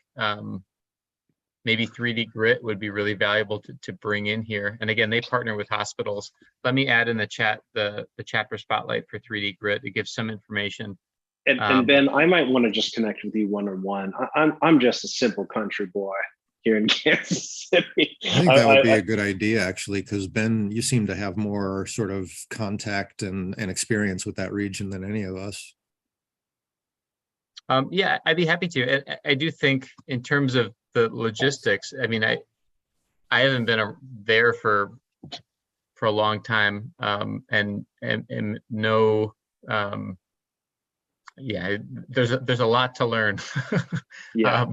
C: maybe 3D Grit would be really valuable to bring in here. And again, they partner with hospitals. Let me add in the chat the chapter spotlight for 3D Grit. It gives some information.
B: And Ben, I might want to just connect with you one-on-one. I'm just a simple country boy here in Kansas City.
A: I think that would be a good idea, actually, because Ben, you seem to have more sort of contact and experience with that region than any of us.
C: Yeah, I'd be happy to. I do think in terms of the logistics, I mean, I haven't been there for a long time, and no, yeah, there's a lot to learn.
B: Yeah.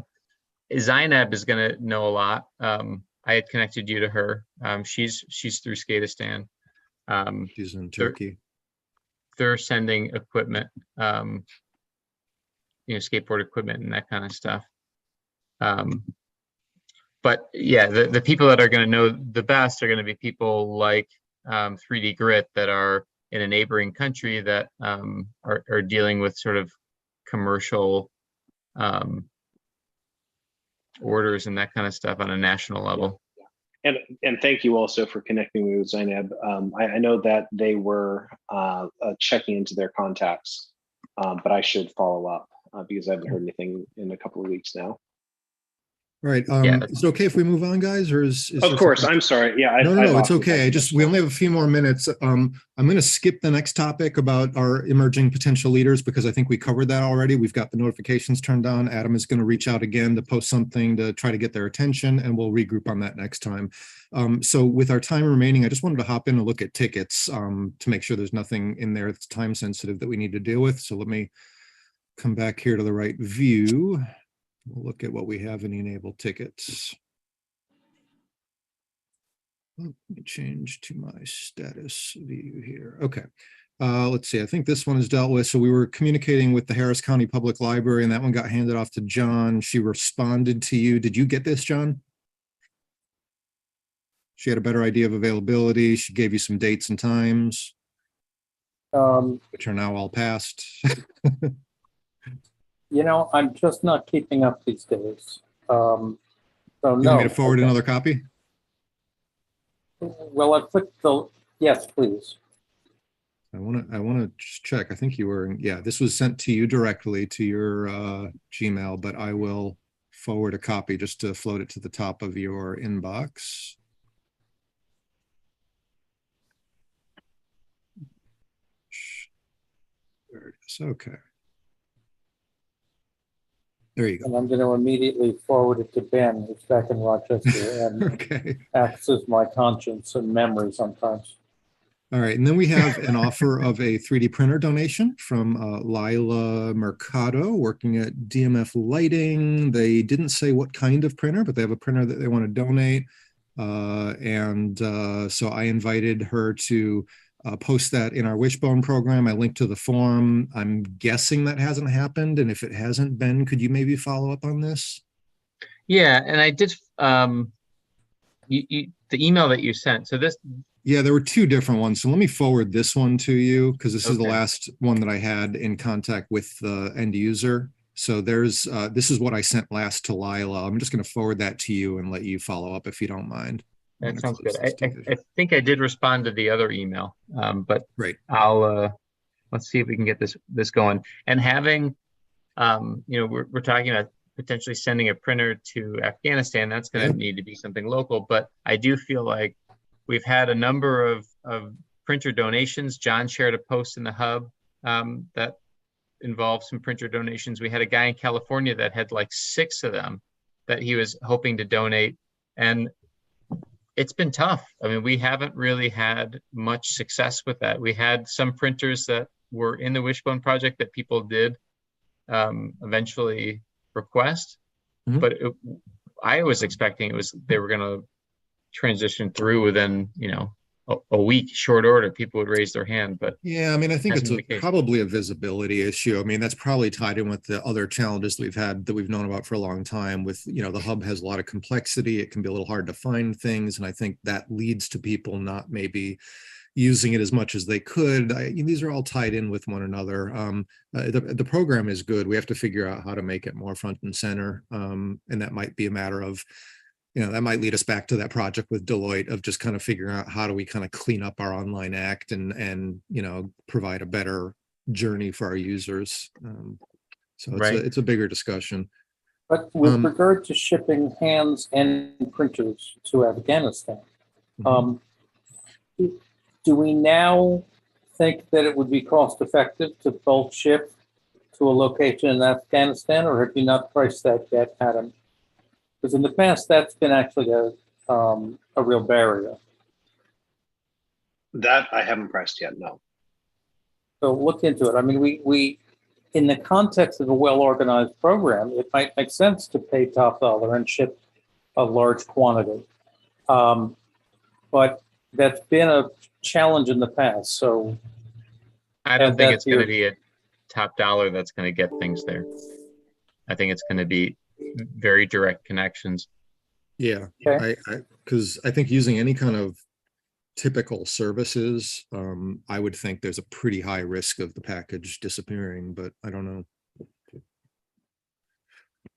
C: Zainab is going to know a lot. I had connected you to her. She's through Skatistan.
A: She's in Turkey.
C: They're sending equipment, skateboard equipment and that kind of stuff. But yeah, the people that are going to know the best are going to be people like 3D Grit that are in a neighboring country that are dealing with sort of commercial orders and that kind of stuff on a national level.
B: And thank you also for connecting me with Zainab. I know that they were checking into their contacts, but I should follow up because I haven't heard anything in a couple of weeks now.
A: All right. Is it okay if we move on, guys? Or is
B: of course, I'm sorry. Yeah.
A: No, it's okay. We only have a few more minutes. I'm going to skip the next topic about our emerging potential leaders because I think we covered that already. We've got the notifications turned on. Adam is going to reach out again to post something to try to get their attention, and we'll regroup on that next time. So with our time remaining, I just wanted to hop in and look at tickets to make sure there's nothing in there that's time sensitive that we need to deal with. So let me come back here to the right view. We'll look at what we have in e-NABLE tickets. Let me change to my status view here. Okay. Let's see. I think this one is dealt with. So we were communicating with the Harris County Public Library, and that one got handed off to John. She responded to you. Did you get this, John? She had a better idea of availability. She gave you some dates and times, which are now all past.
D: I'm just not keeping up these days. So
A: you
D: no.
A: Want me to forward another copy?
D: Well, I clicked yes, please.
A: I want to just check. I think you were, yeah, this was sent to you directly to your Gmail, but I will forward a copy just to float it to the top of your inbox. There it is. Okay. There you go.
D: And I'm going to immediately forward it to Ben, who's back in Rochester and
A: Okay.
D: acts as my conscience and memory sometimes.
A: All right. And then we have an offer of a 3D printer donation from Lila Mercado, working at DMF Lighting. They didn't say what kind of printer, but they have a printer that they want to donate. So I invited her to post that in our Wishbone program. I linked to the form. I'm guessing that hasn't happened. And if it hasn't, Ben, could you maybe follow up on this?
C: Yeah, and I did the email that you sent. So this,
A: yeah, there were two different ones. So let me forward this one to you because this is the
C: Okay.
A: last one that I had in contact with the end user. So there's this is what I sent last to Lila. I'm just going to forward that to you and let you follow up if you don't mind. I'm
C: that
A: gonna
C: sounds
A: close
C: good.
A: this
C: I
A: division.
C: think I did respond to the other email, but
A: Great.
C: I'll let's see if we can get this going. And having we're talking about potentially sending a printer to Afghanistan. That's going to need to be something local. But I do feel like we've had a number of printer donations. John shared a post in the hub that involved some printer donations. We had a guy in California that had like 6 of them that he was hoping to donate. And it's been tough. I mean, we haven't really had much success with that. We had some printers that were in the Wishbone project that people did eventually request, but I was expecting they were going to transition through within a week, short order. People would raise their hand, but
A: yeah, I mean, I think it's
C: hasn't been the case.
A: probably a visibility issue. I mean, that's probably tied in with the other challenges that we've known about for a long time. With the hub has a lot of complexity. It can be a little hard to find things, and I think that leads to people not maybe using it as much as they could. These are all tied in with one another. The program is good. We have to figure out how to make it more front and center. And that might be a matter of, that might lead us back to that project with Deloitte of just kind of figuring out how do we kind of clean up our online act and provide a better journey for our users. So it's a bigger discussion.
D: But with regard to shipping hands and printers to Afghanistan, do we now think that it would be cost effective to bulk ship to a location in Afghanistan, or have you not priced that yet, Adam? Because in the past, that's been actually a real barrier.
B: That I haven't priced yet, no.
D: So look into it. I mean, we in the context of a well-organized program, it might make sense to pay top dollar and ship a large quantity. But that's been a challenge in the past. So
C: I don't think it's going to be a top dollar that's going to get things there. I think it's going to be very direct connections.
A: Yeah,
D: okay.
A: Because I think using any kind of typical services, I would think there's a pretty high risk of the package disappearing, but I don't know.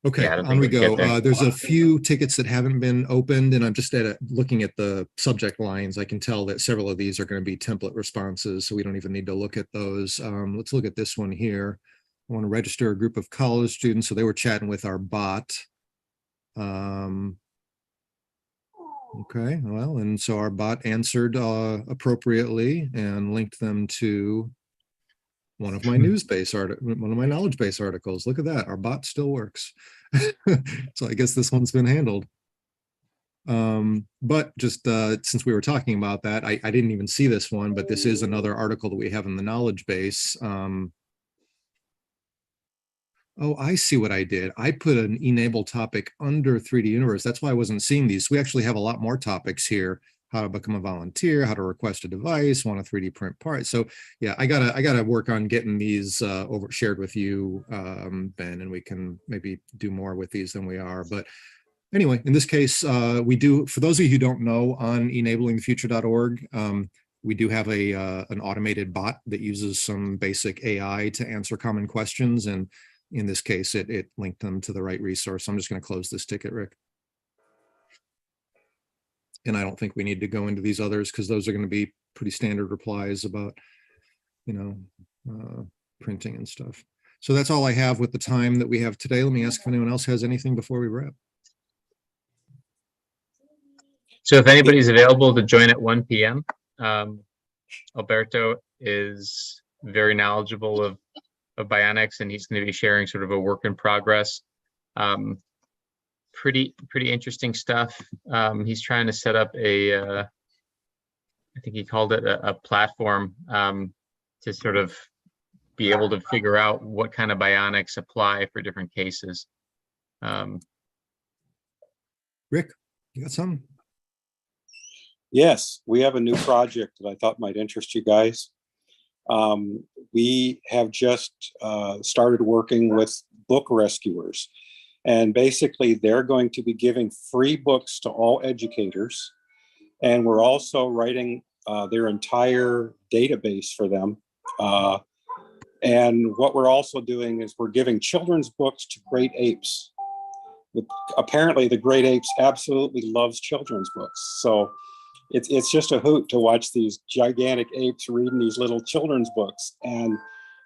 A: Okay,
C: Yeah,
A: on we go. There's a few tickets that haven't been opened, and I'm just looking at the subject lines. I can tell that several of these are going to be template responses, so we don't even need to look at those. Let's look at this one here. I want to register a group of college students, so they were chatting with our bot. Okay, well, and so our bot answered appropriately and linked them to one of my one of my knowledge base articles. Look at that, our bot still works. So I guess this one's been handled. But just since we were talking about that, I didn't even see this one, but this is another article that we have in the knowledge base. Oh, I see what I did. I put an e-NABLE topic under 3D Universe. That's why I wasn't seeing these. We actually have a lot more topics here. How to become a volunteer, how to request a device, want a 3D print part. So yeah, I gotta work on getting these shared with you, Ben, and we can maybe do more with these than we are. But anyway, in this case, we do, for those of you who don't know, on enablingthefuture.org, we do have an automated bot that uses some basic AI to answer common questions. And in this case, it linked them to the right resource. I'm just going to close this ticket, Rick. And I don't think we need to go into these others because those are going to be pretty standard replies about, printing and stuff. So that's all I have with the time that we have today. Let me ask if anyone else has anything before we wrap.
C: So if anybody's available to join at 1 p.m., Alberto is very knowledgeable of Bionics, and he's going to be sharing sort of a work in progress Pretty interesting stuff. He's trying to set up I think he called it a platform to sort of be able to figure out what kind of bionics apply for different cases.
A: Rick, you got something?
E: Yes, we have a new project that I thought might interest you guys. We have just started working with book rescuers. And basically, they're going to be giving free books to all educators. And we're also writing their entire database for them. And what we're also doing is we're giving children's books to great apes. Apparently, the great apes absolutely loves children's books. So it's just a hoot to watch these gigantic apes reading these little children's books. And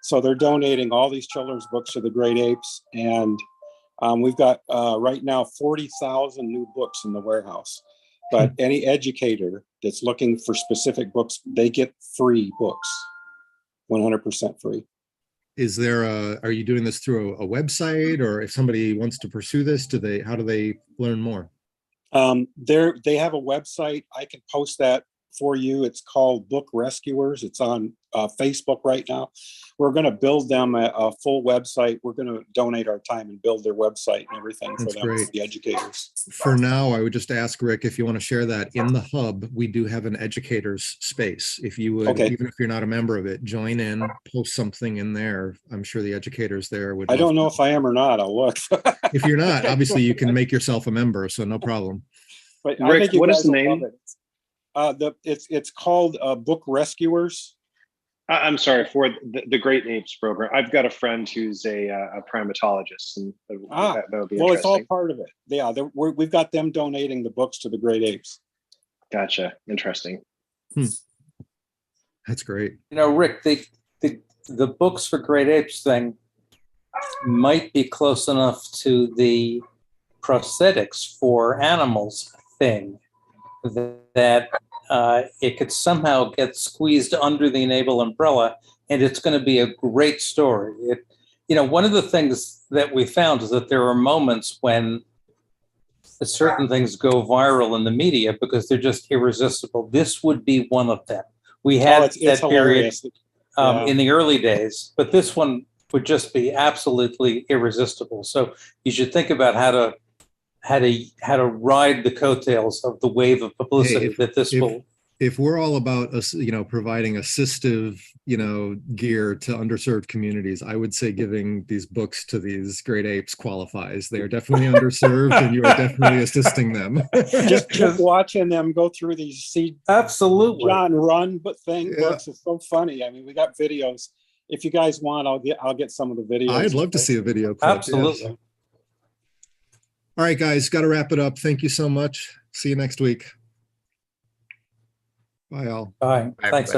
E: so they're donating all these children's books to the great apes. And we've got right now 40,000 new books in the warehouse. But any educator that's looking for specific books, they get free books, 100% free.
A: Is there are you doing this through a website, or if somebody wants to pursue this, how do they learn more?
E: They have a website. I can post that for you. It's called Book Rescuers. It's on Facebook right now. We're going to build them a full website. We're going to donate our time and build their website and everything for them, for the educators.
A: For now, I would just ask Rick if you want to share that in the hub. We do have an educators space. If you would, even if you're not a member of it, join in, post something in there. I'm sure the educators there would.
E: I don't know if I am or not. I'll look.
A: If you're not, obviously you can make yourself a member, so no problem.
E: But
B: Rick, what is the name?
E: It's called Book Rescuers.
B: I'm sorry, for the Great Apes program. I've got a friend who's a primatologist, and that would be
E: well,
B: interesting.
E: it's all part of it. Yeah, we've got them donating the books to the Great Apes.
B: Gotcha. Interesting.
A: That's great.
D: You know, Rick, the books for Great Apes thing might be close enough to the prosthetics for animals thing that it could somehow get squeezed under the e-NABLE umbrella, and it's going to be a great story. One of the things that we found is that there are moments when certain things go viral in the media because they're just irresistible. This would be one of them. We had that period in the early days, but this one would just be absolutely irresistible. So you should think about how to ride the coattails of the wave of publicity that this will.
A: If we're all about us, providing assistive, gear to underserved communities, I would say giving these books to these great apes qualifies. They are definitely underserved, and you are definitely assisting them.
E: just watching them go through these
D: absolutely
E: John Run books is so funny. I mean, we got videos. If you guys want, I'll get some of the videos.
A: I'd love to see a video clip.
D: Absolutely.
A: Yes. All right, guys, got to wrap it up. Thank you so much. See you next week. Bye, all.
D: Bye. Thanks.